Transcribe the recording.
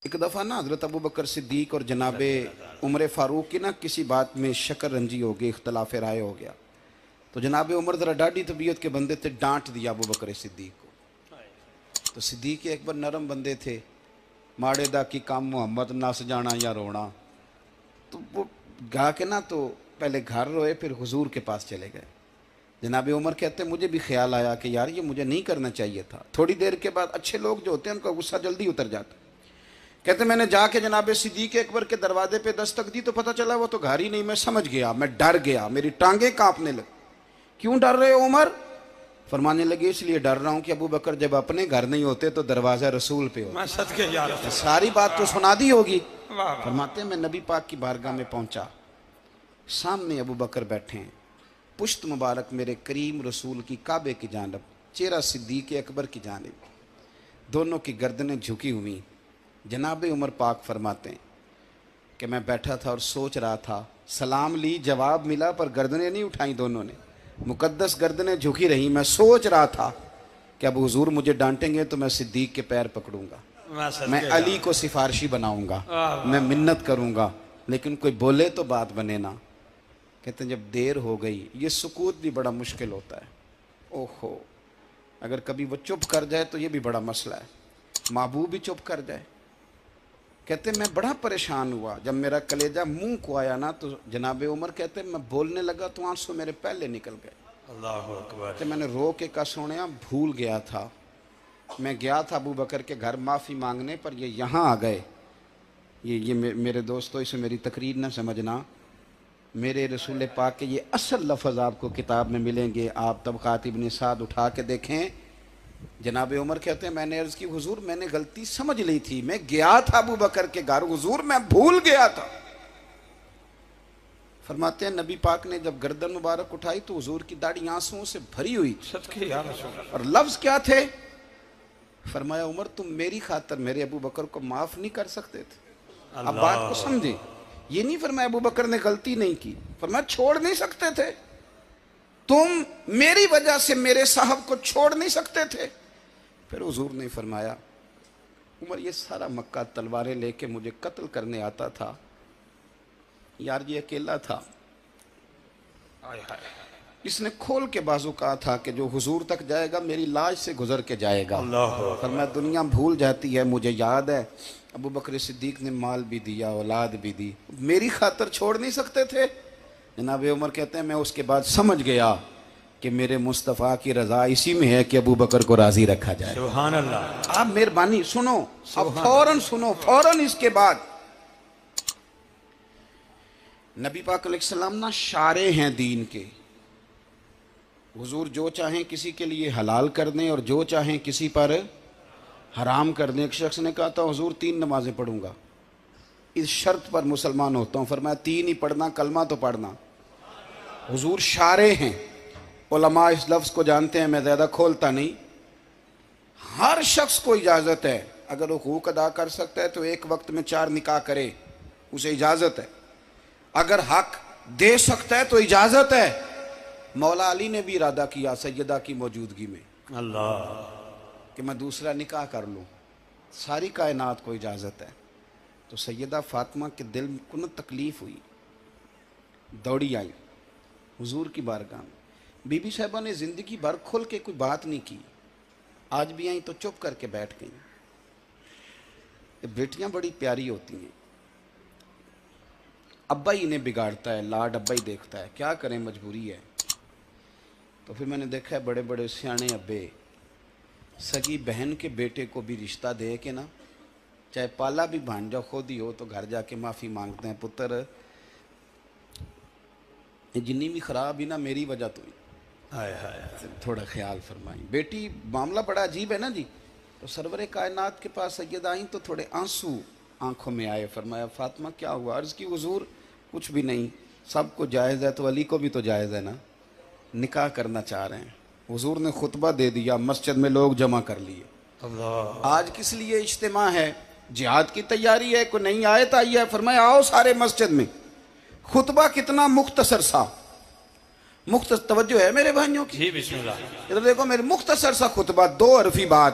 ایک دفعہ نا حضرت ابو بکر صدیق اور جناب عمر فاروق کی نا کسی بات میں شکر رنجی ہو گئی، اختلاف رائے ہو گیا، تو جناب عمر ذرا ڈاڈی طبیعت کے بندے تھے، ڈانٹ دیا ابو بکر صدیق کو۔ تو صدیق اکبر نرم بندے تھے، ماڑے دا کی کام محمد نس جانا یا رونا، تو وہ گا کے نا تو پہلے گھر روئے، پھر حضور کے پاس چلے گئے۔ جناب عمر کہتے ہیں مجھے بھی خیال آیا کہ یار یہ مجھے نہیں کرنا چاہیے تھا۔ تھوڑی دیر کے بعد اچھے لوگ جو ہوتے ہیں ان کا غصہ جلدی اتر جاتا ہے۔ کہتے ہیں میں نے جا کے جناب صدیق اکبر کے دروازے پہ دستک دی تو پتہ چلا وہ تو گھر ہی نہیں، میں سمجھ گیا، میں ڈر گیا، میری ٹانگیں کانپنے لگی۔ کیوں ڈر رہے ہو عمر؟ فرمانے لگے اس لیے ڈر رہا ہوں کہ ابو بکر جب اپنے گھر نہیں ہوتے تو دروازہ رسول پہ ہوتا۔ میں صدقے جا رہا ہوں۔ ساری بات تو سنا دی ہوگی۔ فرماتے ہیں میں نبی پاک کی بارگاہ میں پہنچا، سامنے ابو بکر بیٹھے ہیں، پشت مبارک میرے کریم رسول کی کعبے کی جانب، چہرہ صدیق اکبر کی جانب، دونوں کی گردنیں جھکی ہوئی۔ جناب عمر پاک فرماتے ہیں کہ میں بیٹھا تھا اور سوچ رہا تھا، سلام لی، جواب ملا، پر گردنیں نہیں اٹھائیں دونوں نے، مقدس گردنیں جھکی رہیں۔ میں سوچ رہا تھا کہ اب حضور مجھے ڈانٹیں گے تو میں صدیق کے پیر پکڑوں گا، میں علی کو سفارشی بناؤں گا، میں منت کروں گا، لیکن کوئی بولے تو بات بنے نا۔ کہتے ہیں جب دیر ہو گئی، یہ سکوت بھی بڑا مشکل ہوتا ہے، اوہو اگر کبھی وہ چپ کر جائے تو یہ بھی بڑا مسئلہ ہے، محبوب بھی چپ کر جائے۔ کہتے ہیں میں بڑا پریشان ہوا، جب میرا کلیجہ منہ کو آیا نا تو جناب عمر کہتے ہیں میں بولنے لگا تو آنسو میرے پہلے نکل گئے۔ اللہ اکبر۔ کہ میں نے رو کے کہا سونیا بھول گیا تھا، میں گیا تھا ابو بکر کے گھر معافی مانگنے، پر یہ یہاں آ گئے۔ یہ میرے دوستو اسے میری تقریر نہ سمجھنا، میرے رسول پاک کے یہ اصل لفظ آپ کو کتاب میں ملیں گے، آپ طبقات ابن سعد اٹھا کے دیکھیں۔ جناب عمر کہتے ہیں میں نے عرض کی حضور میں نے غلطی سمجھ لی تھی، میں گیا تھا ابو بکر کے گھر حضور، میں بھول گیا تھا۔ فرماتے ہیں نبی پاک نے جب گردن مبارک اٹھائی تو حضور کی داڑھی آنسوؤں سے بھری ہوئی تھی، صدقے یا رسول اللہ۔ اور لفظ کیا تھے؟ فرمایا عمر تم میری خاطر میرے ابو بکر کو معاف نہیں کر سکتے تھے؟ اب بات کو سمجھیں، یہ نہیں فرمایا ابو بکر نے غلطی نہیں کی، فرمایا چھوڑ نہیں سکتے تھے، تم میری وجہ سے میرے صاحب کو چھوڑ نہیں سکتے تھے۔ پھر حضور نے فرمایا عمر یہ سارا مکہ تلواریں لے کے مجھے قتل کرنے آتا تھا، یار یہ اکیلا تھا، اس نے کھول کے بازو کہا تھا کہ جو حضور تک جائے گا میری لاش سے گزر کے جائے گا۔ فرمایا دنیا بھول جاتی ہے، مجھے یاد ہے ابو بکر صدیق نے مال بھی دیا، اولاد بھی دی، میری خاطر چھوڑ نہیں سکتے تھے۔ جناب عمر کہتے ہیں میں اس کے بعد سمجھ گیا کہ میرے مصطفیٰ کی رضا اسی میں ہے کہ ابو بکر کو راضی رکھا جائے۔ سبحان اللہ۔ آپ مہربانی سنو، اب فوراً سنو، فوراً اس کے بعد نبی پاک علیہ السلام نا شارع ہیں دین کے، حضور جو چاہیں کسی کے لیے حلال کر دیں اور جو چاہیں کسی پر حرام کر دیں۔ ایک شخص نے کہا تھا حضور 3 نمازیں پڑھوں گا، اس شرط پر مسلمان ہوتا ہوں۔ فرمایا 3 ہی پڑھنا، کلمہ تو پڑھنا۔ حضور شارع ہیں، علماء اس لفظ کو جانتے ہیں، میں زیادہ کھولتا نہیں۔ ہر شخص کو اجازت ہے، اگر حقوق ادا کر سکتا ہے تو ایک وقت میں 4 نکاح کرے، اسے اجازت ہے۔ اگر حق دے سکتا ہے تو اجازت ہے۔ مولا علی نے بھی ارادہ کیا سیدہ کی موجودگی میں اللہ کہ میں دوسرا نکاح کر لوں، ساری کائنات کو اجازت ہے۔ تو سیدہ فاطمہ کے دل کو نہ تکلیف ہوئی، دوڑی آئی حضور کی بارگاہ میں۔ بی بی صاحبہ نے زندگی بھر کھل کے کوئی بات نہیں کی، آج بھی آئیں تو چپ کر کے بیٹھ گئیں۔ بیٹیاں بڑی پیاری ہوتی ہیں، ابا ہی انہیں بگاڑتا ہے، لاڈ ابا ہی دیکھتا ہے، کیا کریں مجبوری ہے۔ تو پھر میں نے دیکھا ہے بڑے بڑے سیانے ابے سگی بہن کے بیٹے کو بھی رشتہ دے کے نا، چاہے پالا بھی بھانجا خود ہی ہو تو گھر جا کے معافی مانگتے ہیں، پتر جنی بھی خراب ہی نا میری وجہ تو ہی، تھوڑا خیال فرمائیں۔ بیٹی معاملہ بڑا عجیب ہے نا جی۔ تو سرور کائنات کے پاس سید آئیں تو تھوڑے آنسو آنکھوں میں آئے۔ فرمایا فاطمہ کیا ہوا؟ عرض کی حضور کچھ بھی نہیں، سب کو جائز ہے تو علی کو بھی تو جائز ہے نا، نکاح کرنا چاہ رہے ہیں۔ حضور نے خطبہ دے دیا، مسجد میں لوگ جمع کر لیے۔ آج کس لیے اجتماع ہے؟ جہاد کی تیاری ہے، کوئی نئی آیت آئی ہے؟ فرمایا آؤ سارے مسجد میں۔ خطبہ کتنا مختصر سا، مختصر توجہ ہے میرے بھائیوں کی؟ جی بسم اللہ۔ ادھر دیکھو میرے مختصر سا خطبہ، 2 حرفی بات،